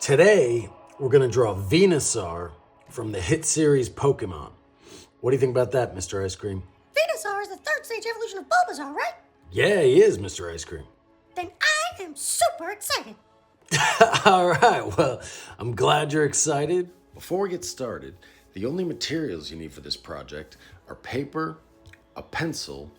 Today, we're going to draw Venusaur from the hit series Pokémon. What do you think about that, Mr. Ice Cream? Venusaur is the third stage evolution of Bulbasaur, right? Yeah, he is, Mr. Ice Cream. Then I am super excited. All right, well, I'm glad you're excited. Before we get started, the only materials you need for this project are paper, a pencil,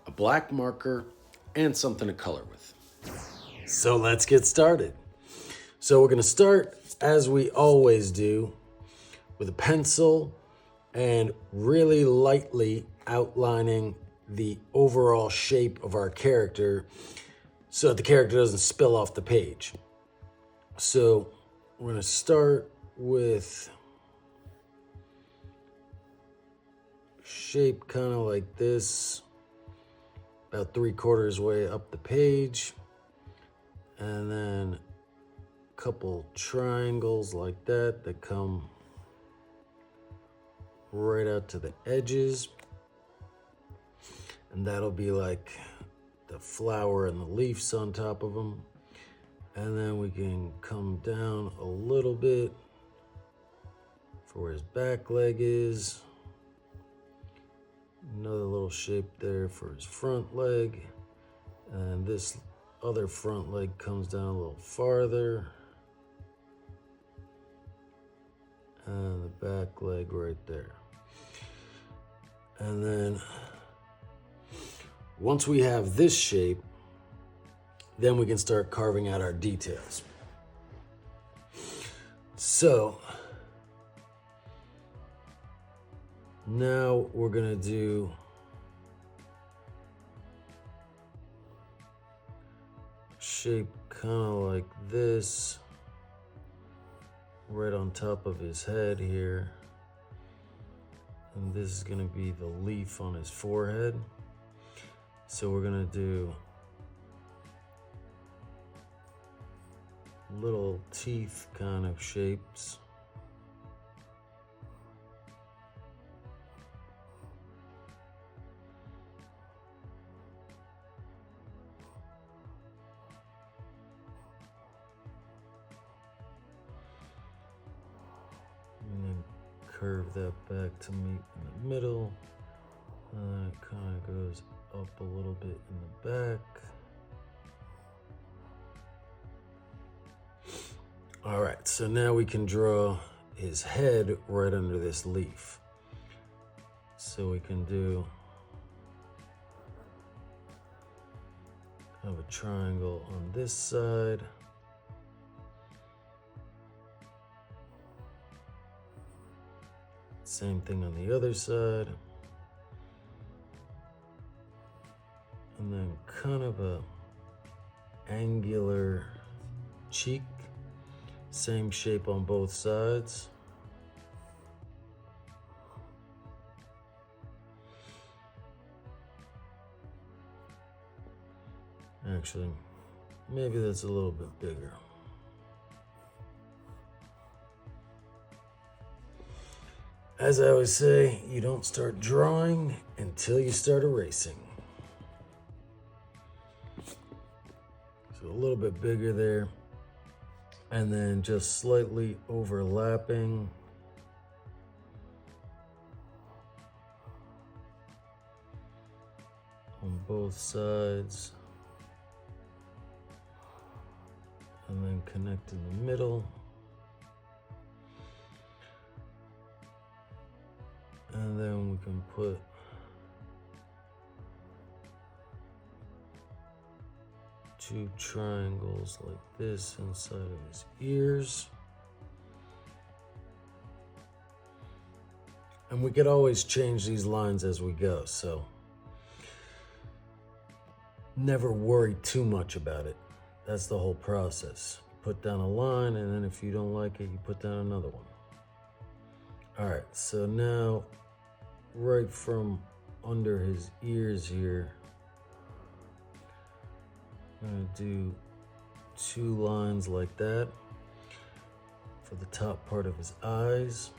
a black marker, and something to color with. So let's get started. So we're going to start, as we always do, with a pencil and really lightly outlining the overall shape of our character so that the character doesn't spill off the page. So we're going to start with shape kind of like this, about 3/4 way up the page, and then a couple triangles like that come right out to the edges, and that'll be like the flower and the leaves on top of them. And then we can come down a little bit for where his back leg is. Another little shape there for his front leg. And this other front leg comes down a little farther. And the back leg right there. And then once we have this shape, then we can start carving out our details. So now we're gonna do shape kind of like this, right on top of his head here. And this is gonna be the leaf on his forehead. So we're gonna do little teeth kind of shapes. And then curve that back to meet in the middle. And then it kind of goes up a little bit in the back. All right, so now we can draw his head right under this leaf. So we can do have a triangle on this side. Same thing on the other side. And then kind of a angular cheek. Same shape on both sides. Actually, maybe that's a little bit bigger. As I always say, you don't start drawing until you start erasing. So a little bit bigger there. And then just slightly overlapping. On both sides. And then connect in the middle. And then we can put two triangles like this inside of his ears. And we could always change these lines as we go, so never worry too much about it. That's the whole process. Put down a line, and then if you don't like it, you put down another one. All right, so now right from under his ears here, I'm gonna do two lines like that for the top part of his eyes.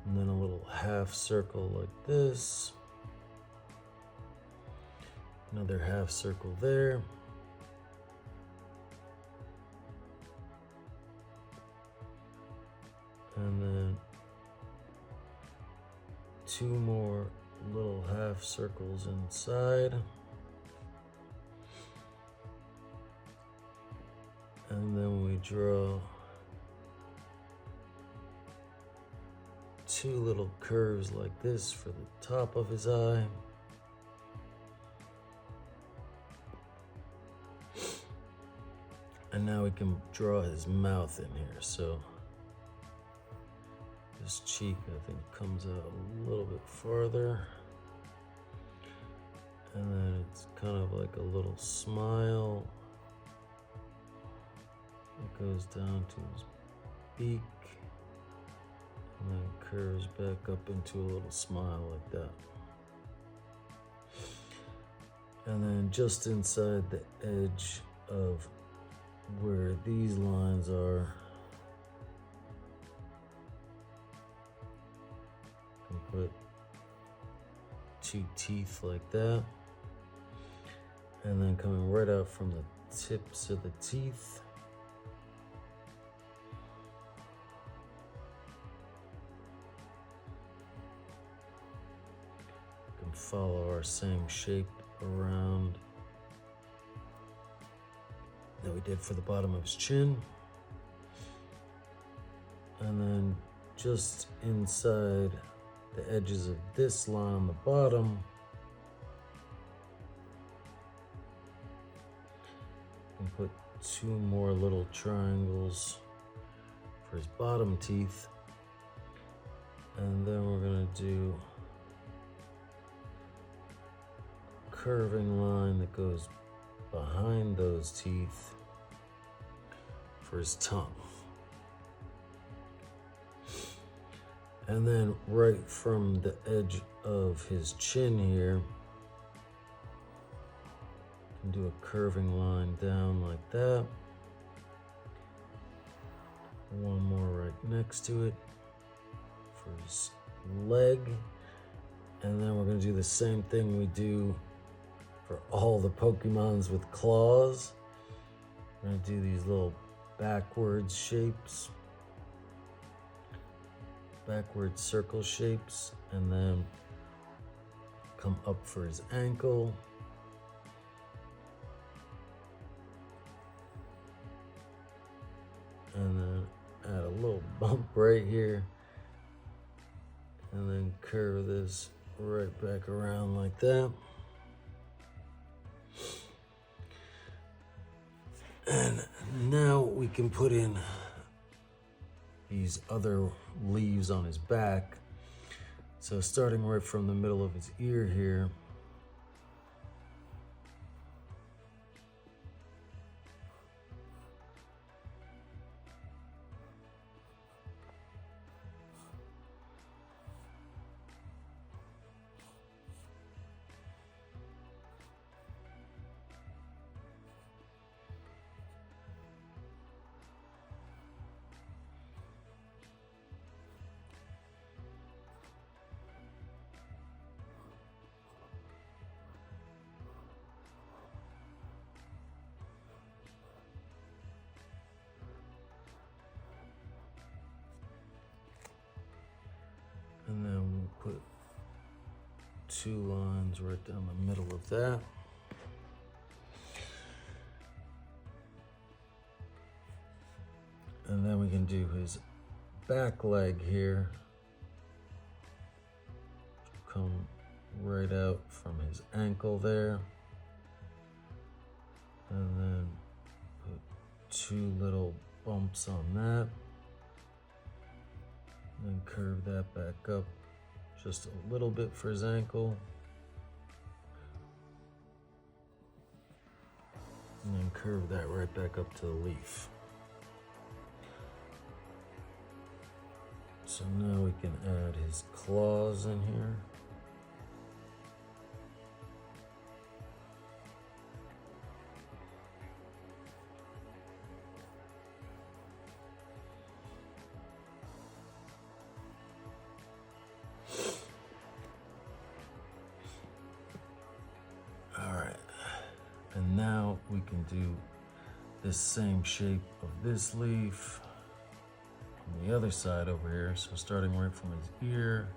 And then a little half circle like this. Another half circle there. And then 2 more little half circles inside. And then we draw 2 little curves like this for the top of his eye. And now we can draw his mouth in here. So this cheek, I think, comes out a little bit farther. And then it's kind of like a little smile. It goes down to his beak. And then curves back up into a little smile like that. And then just inside the edge of where these lines are, you can put 2 teeth like that. And then coming right out from the tips of the teeth, you can follow our same shape around that we did for the bottom of his chin. And then just inside the edges of this line on the bottom, you can put 2 more little triangles for his bottom teeth. And then we're gonna do a curving line that goes behind those teeth for his tongue. And then right from the edge of his chin here, you can do a curving line down like that. 1 more right next to it for his leg. And then we're gonna do the same thing we do for all the Pokemons with claws. We're gonna do these little backwards shapes, backward circle shapes, and then come up for his ankle. And then add a little bump right here. And then curve this right back around like that. And now we can put in these other leaves on his back. So starting right from the middle of his ear here, and then we'll put 2 lines right down the middle of that. And then we can do his back leg here. Come right out from his ankle there. And then put 2 little bumps on that. And then curve that back up just a little bit for his ankle. And then curve that right back up to the leaf. So now we can add his claws in here. And now we can do this same shape of this leaf on the other side over here. So starting right from his ear.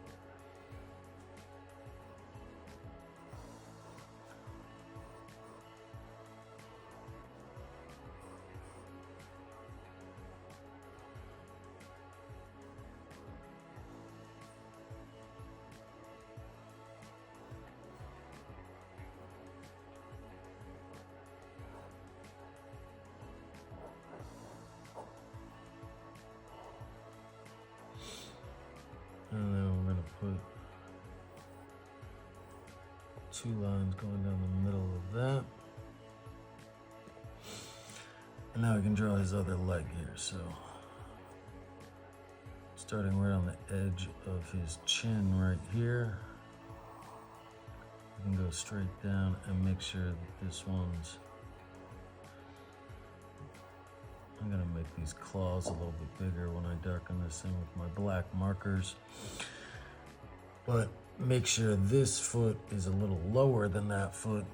And then we're going to put 2 lines going down the middle of that. And now we can draw his other leg here. So starting right on the edge of his chin right here. We can go straight down and make sure that this one's, I'm gonna make these claws a little bit bigger when I darken this in with my black markers. But make sure this foot is a little lower than that foot.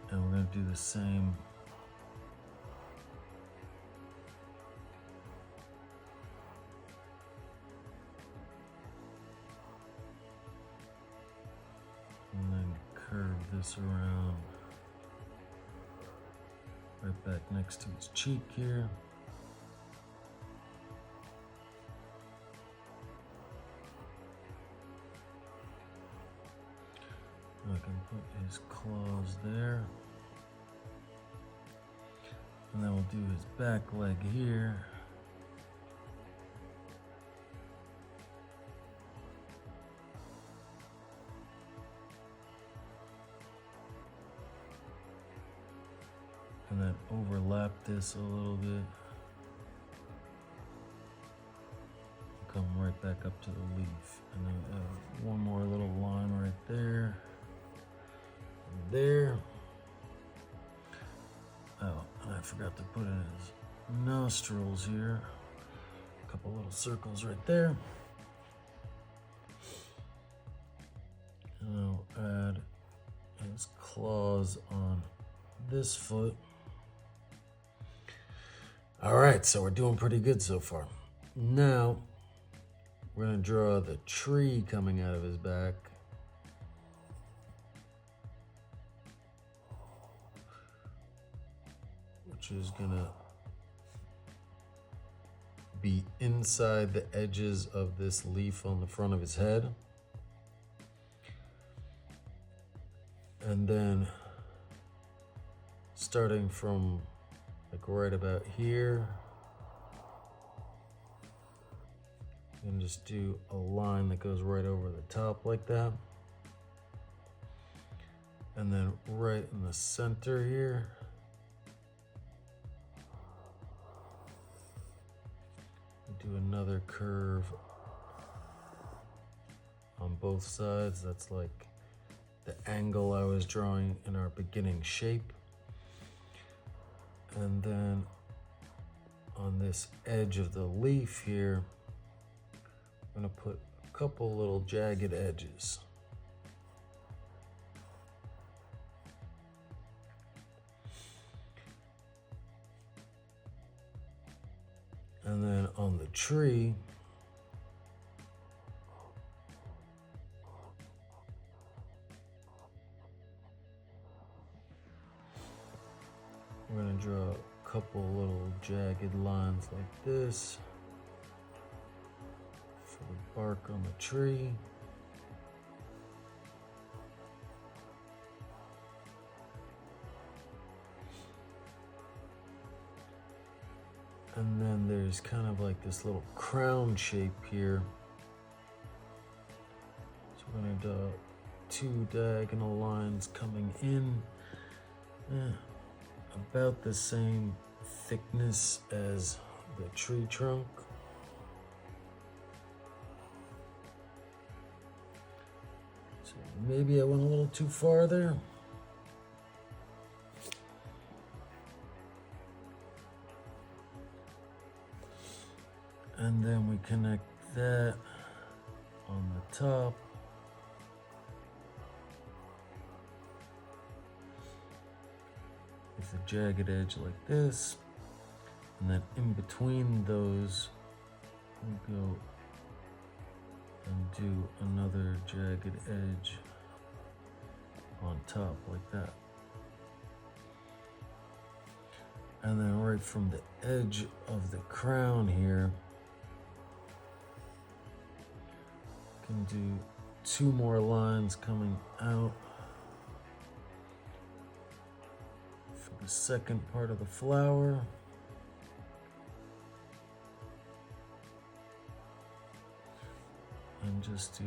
And we're gonna do the same and then curve this around right back next to his cheek here. I can put his claws there. And then we'll do his back leg here. And then overlap this a little bit. Come right back up to the leaf. And then one more little line right there. And there. Oh, and I forgot to put in his nostrils here. A couple little circles right there. And I'll add his claws on this foot. All right, so we're doing pretty good so far. Now, we're gonna draw the tree coming out of his back. Which is gonna be inside the edges of this leaf on the front of his head. And then starting from like right about here, and just do a line that goes right over the top like that. And then right in the center here, do another curve on both sides. That's like the angle I was drawing in our beginning shape. And then on this edge of the leaf here, I'm gonna put a couple little jagged edges. And then on the tree, we're gonna draw a couple little jagged lines like this for the bark on the tree. And then there's kind of like this little crown shape here. So we're gonna draw 2 diagonal lines coming in. About the same thickness as the tree trunk. So maybe I went a little too far there. And then we connect that on the top. With a jagged edge like this. And then in between those, we go and do another jagged edge on top like that. And then right from the edge of the crown here, can do 2 more lines coming out for the second part of the flower. And just do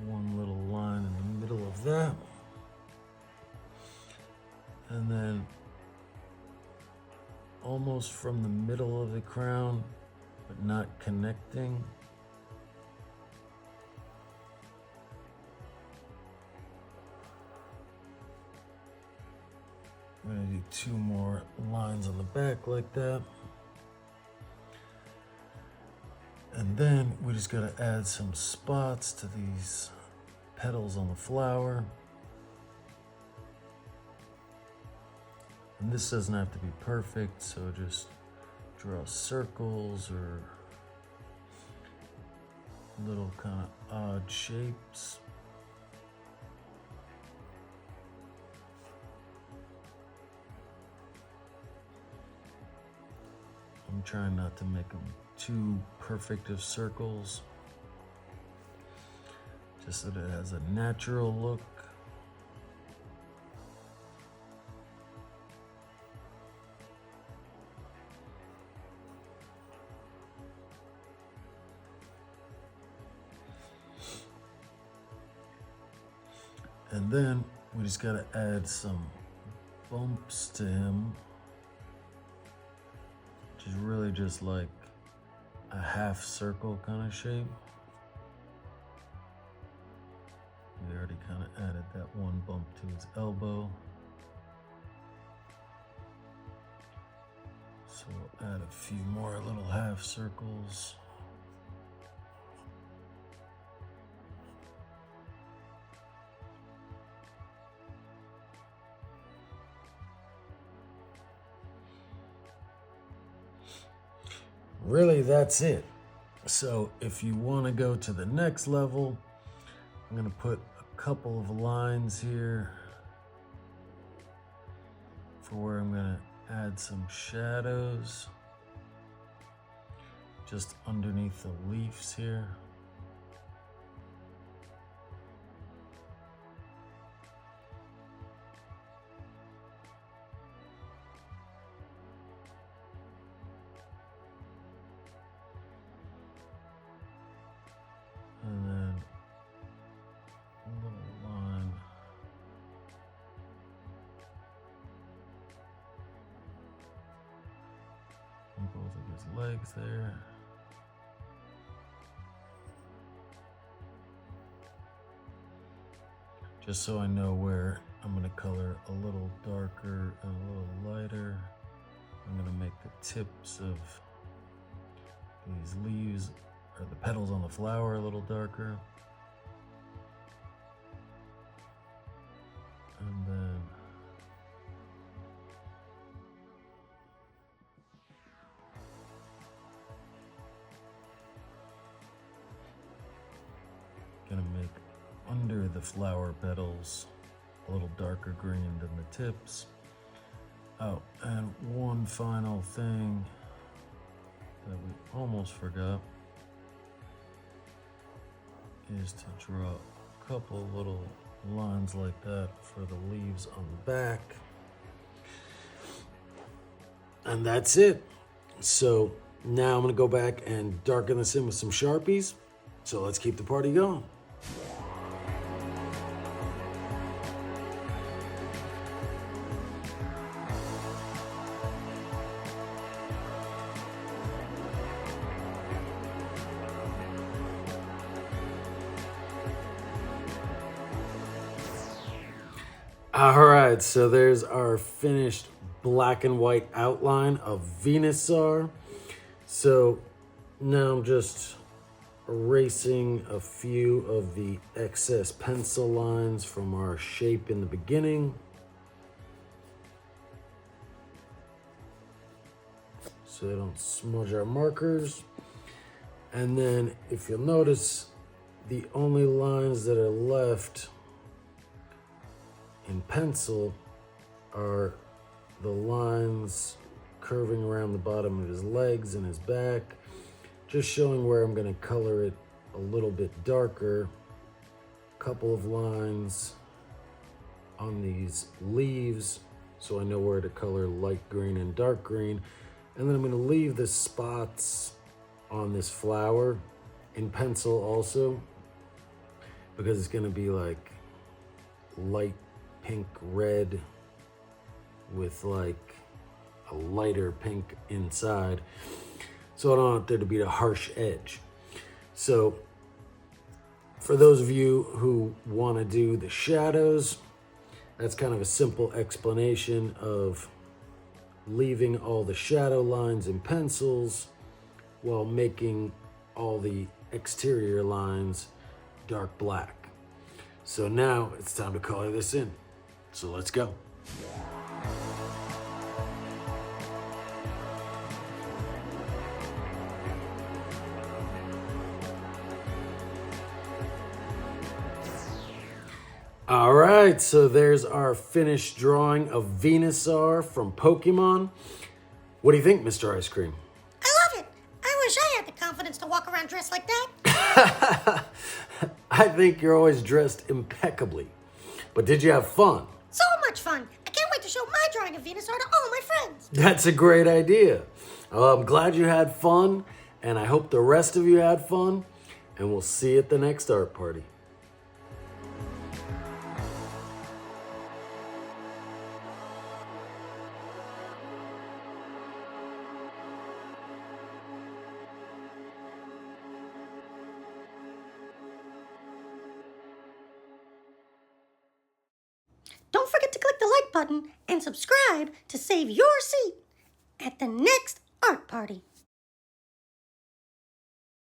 one little line in the middle of that. And then almost from the middle of the crown, but not connecting, I'm gonna do 2 more lines on the back like that. And then we just gotta add some spots to these petals on the flower. And this doesn't have to be perfect, so just draw circles or little kind of odd shapes. I'm trying not to make them too perfect of circles, just so that it has a natural look. And then we just gotta add some bumps to him, which is really just like a half circle kind of shape. We already kind of added that one bump to his elbow. So we'll add a few more little half circles. Really, that's it. So if you want to go to the next level, I'm going to put a couple of lines here for where I'm going to add some shadows just underneath the leaves here. And then a little line on both of his legs there. Just so I know where I'm going to color a little darker and a little lighter. I'm going to make the tips of these leaves or the petals on the flower a little darker. And then gonna make under the flower petals a little darker green than the tips. Oh, and one final thing that we almost forgot is to draw a couple little lines like that for the leaves on the back. And that's it. So now I'm gonna go back and darken this in with some Sharpies. So let's keep the party going. All right, so there's our finished black and white outline of Venusaur. So now I'm just erasing a few of the excess pencil lines from our shape in the beginning. so they don't smudge our markers. And then if you'll notice, the only lines that are left in pencil are the lines curving around the bottom of his legs and his back, just showing where I'm going to color it a little bit darker. Couple of lines on these leaves so I know where to color light green and dark green. And then I'm going to leave the spots on this flower in pencil also, because it's going to be like light pink red with like a lighter pink inside, so I don't want there to be a harsh edge. So for those of you who want to do the shadows, that's kind of a simple explanation of leaving all the shadow lines in pencils while making all the exterior lines dark black. So now it's time to color this in. So let's go. All right, so there's our finished drawing of Venusaur from Pokemon. What do you think, Mr. Ice Cream? I love it. I wish I had the confidence to walk around dressed like that. I think you're always dressed impeccably. But did you have fun? So much fun. I can't wait to show my drawing of Venusaur to all my friends. That's a great idea. I'm glad you had fun, and I hope the rest of you had fun, and we'll see you at the next art party. Don't forget to click the like button and subscribe to save your seat at the next art party.